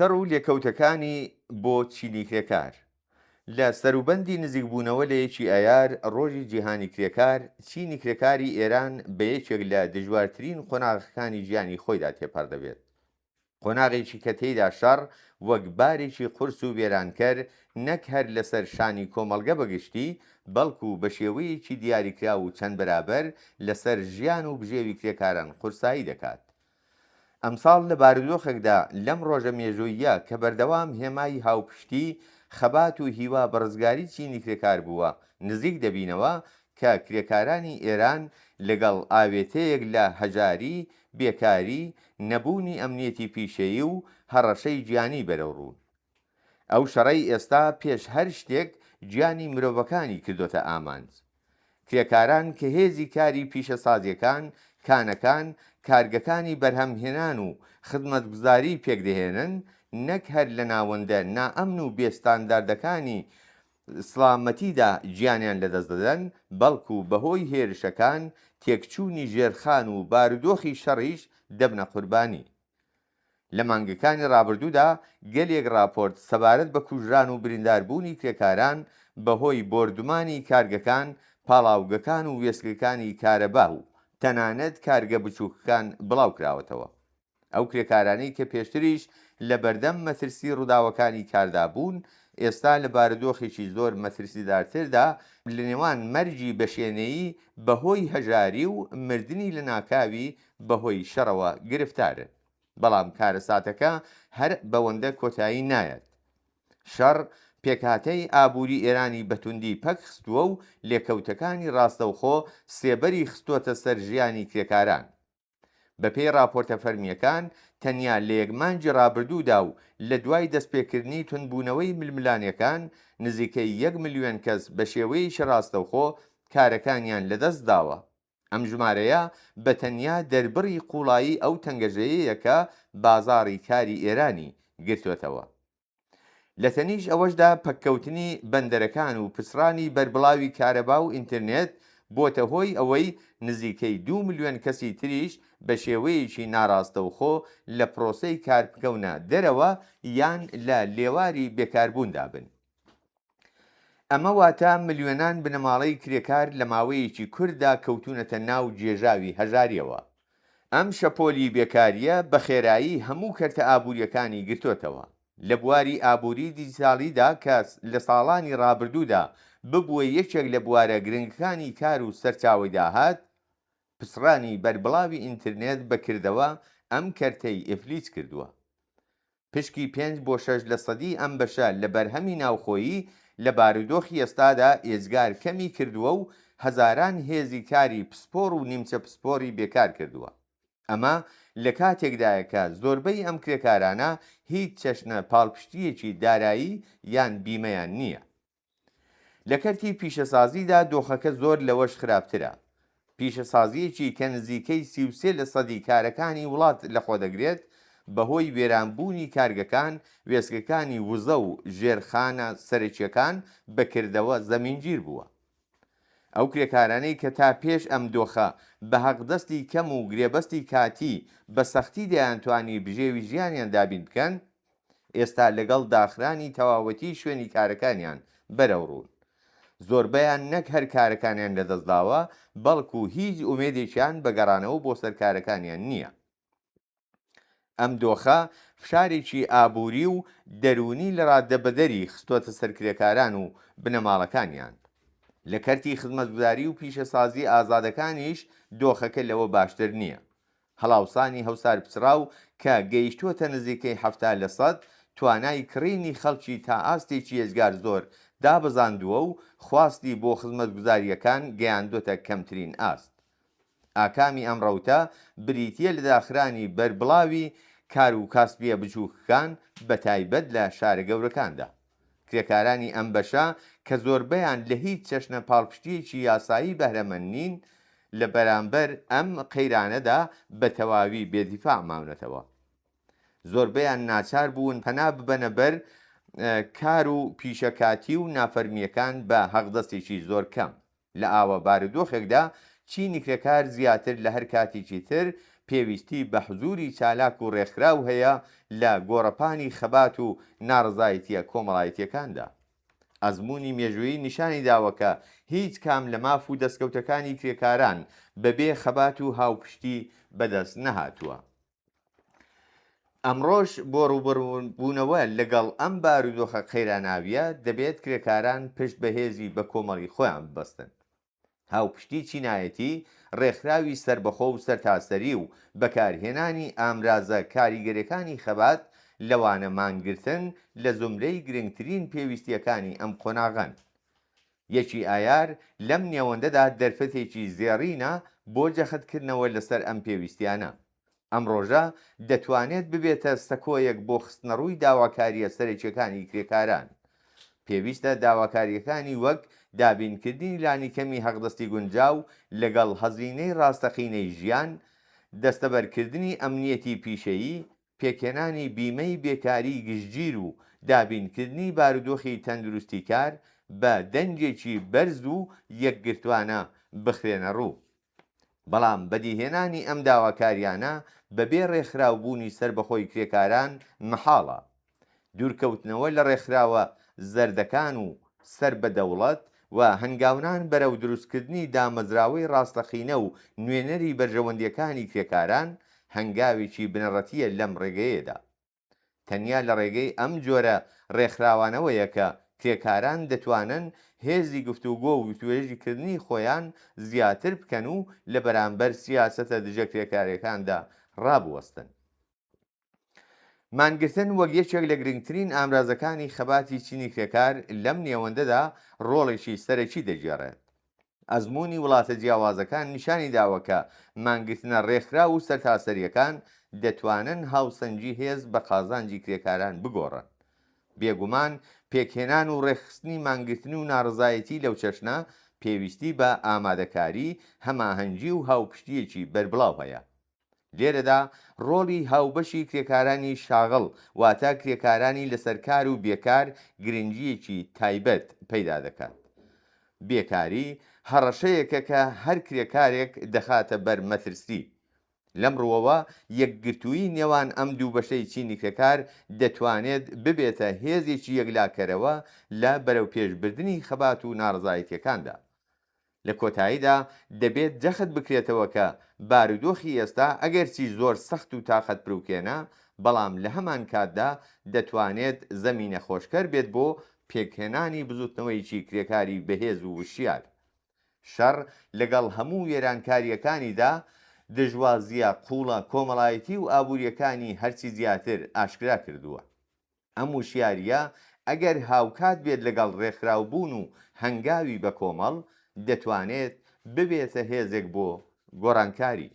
شەڕ و لێکەوتەکانی بۆ چینی کرێکار. لە سەروبەندی نزیکبوونەوە لە یەکی ئایار ڕۆژی جیهانی کرێکار، چینی کرێکاری ئێران بە یەکێک لە دژوارترین قۆناغەکانی ژیانی خۆیدا تێپەڕدەبێت. قۆناغێکی کە تێیدا شەڕ وەک بارێکی قورس و وێرانکەر نەک هەر لەسەر شانی کۆمەڵگە بەگشتی، بەڵکو بە شێوەیەکی دیاریکرا و چەند بەرابەر لەسەر ژیان و بژێوی کرێکاران قورسایی دەکات. ئەمساڵ لە بارودۆخێکدا لەم ڕۆژە مێژوویە کە بەردەوام هێمای هاوپشتی، خەبات و هیوا بە ڕزگاری چینی کرێکار بووە، نزیک دەبینەوە کە کرێکارانی ئێران لەگەڵ ئاوێتەیەک لە هەژاری، بێکاری، نەبوونی ئەمنیەتی پیشەیی و هەڕەشەی گیانی بەرەوڕوون. ئەو شەڕەی ئێستا پێش هەر شتێک گیانی مرۆڤەکانی کردوتە ئامانج. کرێکاران کە هێزی کاری پیشەسازیەکان، کانەکان، کارگەکانی بەرهەمهێنان و خزمەتگوزاری پێکدەهێنن، نەک هەر لە ناوەندە نائەمن و بێستانداردەکانی سڵامەتیدا گیانیان لەدەست دەدەن، بەڵکو بەهۆی هێرشەکان، تێکچوونی ژێرخان و بارودۆخی شەڕیش دەبنە قوربانی. لە مانگەکانی ڕابردوودا گەلێک راپۆرت سەبارەت بە کوژران و برینداربوونی کرێکاران بەهۆی بۆردومانی کارگەکان، پاڵاوگەکان و وێستگەکانی کارەبا و تەنانەت کارگە بچووکەکان بڵاو کراوەتەوە. ئەو کرێکارانەی کە پێشتریش لە بەردەم مەترسی ڕووداوەکانی کاردا بوون، ئێستا لە بارودۆخێکی زۆر مەترسیدارتردا لە نێوان مەرجی بەشێنەیی بەهۆی هەژاری و مردنی لە ناکاوی بەهۆی شەڕەوە گرفتارن. بەڵام کارەساتەکە هەر بەوەندە کۆتایی نایەت. شەڕ پێکهاتەی ئابووری ئێرانی بەتوندی پەک خستووە و لێکەوتەکانی ڕاستەوخۆ سێبەری خستووەتە سەر ژیانی کرێکاران. بەپێی راپۆرتە فەرمیەکان، تەنیا لە یەکمانجی ڕابردوودا و لە دوای دەستپێکردنی توندبوونەوەی ململانیەکان، نزیکەی 1 ملیۆن کەس بە شێوەیەکی ڕاستەوخۆ کارەکانیان لەدەست داوە. ئەم ژمارەیە بە تەنیا دەربڕی قوڵایی ئەو تەنگەژەیەیە کە بازاڕی کاری ئێرانی گرتوێتەوە. لە تەنیش ئەوەشدا پەککەوتنی بەندەرەکان و پسرانی بەربڵاوی کارەبا و ئینترنێت بۆتە هۆی ئەوەی نزیکەی 2 ملیۆن کەسی تریش بە شێوەیەکی ناڕاستەوخۆ لە پرۆسەی کاربکەونە دەرەوە یان لە لێواری بێکاربووندا بن. ئەمە واتە ملیۆنان بنەماڵەی کرێکار لە ماوەیەکی کورتدا کەوتونەتە ناو جێژاوی هەژاریەوە. ئەم شەپۆلی بێکاریە بە خێرایی هەموو کەرتە ئابوووریەکانی گرتوتەوە. لە بواری ئابووری دیجیتاڵیدا کە لە ساڵانی ڕابردوودا ببووە یەکێک لە بوارە گرنگەکانی کار و سەرچاوی داهات، پسرانی بەربڵاوی ئینترنێت بەکردەوە ئەم کەرتەی ئفلیس کردووە. پشکی 5-6% ئەم بەشە لە بەرهەمی ناوخۆیی لە بارودۆخی ئێستادا ئێزگار کەمی کردووە و هەزاران هێزی کاری پسپۆر و نیمچە پسپۆری بێکار کردووە. ئەمە لە کاتێکدایە کە زۆربەی ئەم کرێکارانە هیچ چەشنە پاڵپشتیەکی دارایی یان بیمەیان نییە. لە کەرتی پیشەسازیدا دۆخەکە زۆر لەوەش خراپترە. پیشەسازیەکی کە نزیکەی 33% کارەکانی وڵات لەخۆ دەگرێت، بەهۆی وێرانبوونی کارگەکان، وێستگەکانی وزە و ژێرخانە سەرەکیەکان بەکردەوە زەمینگیر بووە. ئەو کرێکارانەی کە تا پێش ئەم دۆخە بە حەقدەستی کەم و گرێبەستی کاتی بە سەختی دەیانتوانی بژێوی ژیانیان دابین بکەن، ئێستا لەگەڵ داخرانی تەواوەتی شوێنی کارەکانیان بەرەوڕوون. زۆربەیان نەک هەر کارەکانیان لەدەستداوە، بەڵکو هیچ ئومێدێکیان بەگەڕانەوە بۆ سەرکارەکانیان نییە. ئەم دۆخە فشارێکی ئابووری و دەرونی لە ڕادەبەدەری خستۆتە سەر کرێکاران و بنەماڵەکانیان. لە کەرتی خزمەتگوزاری و پیشەسازی ئازادەکانیش دۆخەکە لەوە باشتر نییە. هەڵاوسانی هەوسار پچراو کە گەیشتووەتە نزیکەی 70% توانای کڕینی خەڵکی تا ئاستێکی ێزگار زۆر دابەزاندووە و خواستی بۆ خزمەتگوزاریەکان گەیاندوتە کەمترین ئاست. ئاکامی ئەم ڕەوتە بریتیە لە داخرانی بەربڵاوی کار و کاسبیە بچووکەکان بە تایبەت لە شارە گەورەکاندا. کرێکارانی ئەم بەشە کە زۆربەیان لە هیچ چەشنە پاڵپشتیەکی یاسایی بەهرەمەند نین، لە بەرامبەر ئەم قەیرانەدا بە تەواوی بێدیفاع ماونەتەوە. زۆربەیان ناچار بوون پەنا ببەنە بەر کار و پیشەکاتی و نافەرمیەکان بە حەقدەستێکی زۆر کەم. لە ئاوە بارودۆخێکدا چینی کرێکار زیاتر لە هەر کاتێکی تر پێویستی بە حزوری چالاک و ڕێکخراو هەیە لە گۆڕەپانی خەبات و ناڕزایەتیە کۆمەڵایەتیەکاندا. ئەزمموی مێژوویی نیشانی داوەکە هیچ کام لە ماف و دەستکەوتەکانی کرێکاران بەبێ خەبات و هاوپشتی بەدەست نەهاتووە. ئەمڕۆژ بۆ ڕووبەربوونەوە لەگەڵ ئەم بارودۆخە قەیراناویە دەبێت کرێکاران پشت بەهێزی بە کۆمەڵی خۆیان ببەستن. هاوپشتی چینایەتی ڕێکخراوی سربەخۆ و سەرتاسەری و بەکارهێنانی ئامرازە کاریگەریەکانی خەبات لەوانە مانگرتن لە زمرەی گرنگترین پێویستیەکانی ئەم قۆناغن. یەکی ئایار لەم نێوەندەدا دەرفەتێکی زێڕینە بۆ جەختکردنەوە لەسەر ئەم پێویستیانە. ئەم ڕۆژە دەتوانێت ببێتە سەکۆیەک بۆ خستنەڕووی داواکاریە سەرەکیەکانی کرێکاران. پێویستە داواکاریەکانی وەک دابینکردنی لانیکەمی هەقدەستی گونجاو لەگەڵ هەزینەی ڕاستەقینەی ژیان، دەستەبەرکردنی ئەمنیەتی پیشەیی، پێکهێنانی بیمەی بێکاری گشتگیر و دابینکردنی بارودۆخی تەندروستی کار بە دەنجێکی بەرز و یەکگرتوانە بخرێنە ڕوو. بەڵام بەدیهێنانی ئەم داواکاریانە بەبێ ڕێکخراوبوونی سربەخۆی کرێکاران مەحاڵە. دوورکەوتنەوە لە ڕێکخراوە زەردەکان و سەر بە دەوڵەت و هەنگاونان بەرەو دروستکردنی دامەزراوەی ڕاستەقینە و نوێنەری بەرژەوەندیەکانی کرێکاران هەنگاوێکی بنەڕەتیە لەم ڕێگەیەدا. تەنیا لە ڕێگەی ئەم جۆرە ڕێکخراوانەوەیە کە کرێکاران دەتوانن هێزی گفتوگۆ و توێژیکردنی خۆیان زیاتر بکەن و لە بەرامبەر سیاسەتە دژە کرێکاریەکاندا ڕابوەستن. مانگرتن وەک یەکێک لە گرنگترین ئامرازەکانی خەباتی چینی کرێکار لەم نێوەندەدا ڕۆڵێکی سەرەکی دەگێڕێت. ئەزمموی وڵاتە جیاوازەکان نیشانی داوەکە مانگرتنە ڕێکخرا و سەرتاسەریەکان دەتوانن هاوسەنگی هێز بە قازانجی کرێکاران بگۆڕن. بێگومان پێکهێنان و ڕێکخستنی مانگرتن و ناڕزایەتی لەو چەشنە پێویستی بە ئامادەکاری، هەماهەنگی و هاوپشتیەکی بەربڵاو هەیە. لێرەدا ڕۆڵی هاوبەشی کرێکارانی شاغڵ واتە کرێکارانی لەسەرکار و بێکار گرنگیەکی تایبەت پەیدا دەکات. بێکاری هەڕەشەیەکە کە هەر کرێکارێک دەخاتە بەر مەترسی. لەم ڕووەوە یەکگرتووی نێوان ئەم دوو بەشەی چینی کرێکار دەتوانێت ببێتە هێزێکی یەکلاکەرەوە لە بەرەو پێشبردننی خەبات و ناڕزایەتیەکاندا. لە کۆتاییدا دەبێت جەخت بکرێتەوە کە بارودۆخی ئێستا ئەگەرچی زۆر سەخت و تاقەت پروکێنە، بەڵام لە هەمان کاتدا دەتوانێت زەمینە خۆشکەر بێت بۆ پێکهێنانی بزوتنەوەیکی کرێکاری بەهێز و وشیار. شەڕ لەگەڵ هەموو وێرانکاریەکانیدا دژوازیە قوڵە کۆمەڵایەتی و ئابوووریەکانی هەرچی زیاتر ئاشکرا کردووە. ئەم وشیاریە ئەگەر هاوکات بێت لەگەڵ ڕێکخراوبوون و هەنگاوی بە کۆمەڵ دەتوانێت ببێتە هێزێک بۆ گۆڕانکاری.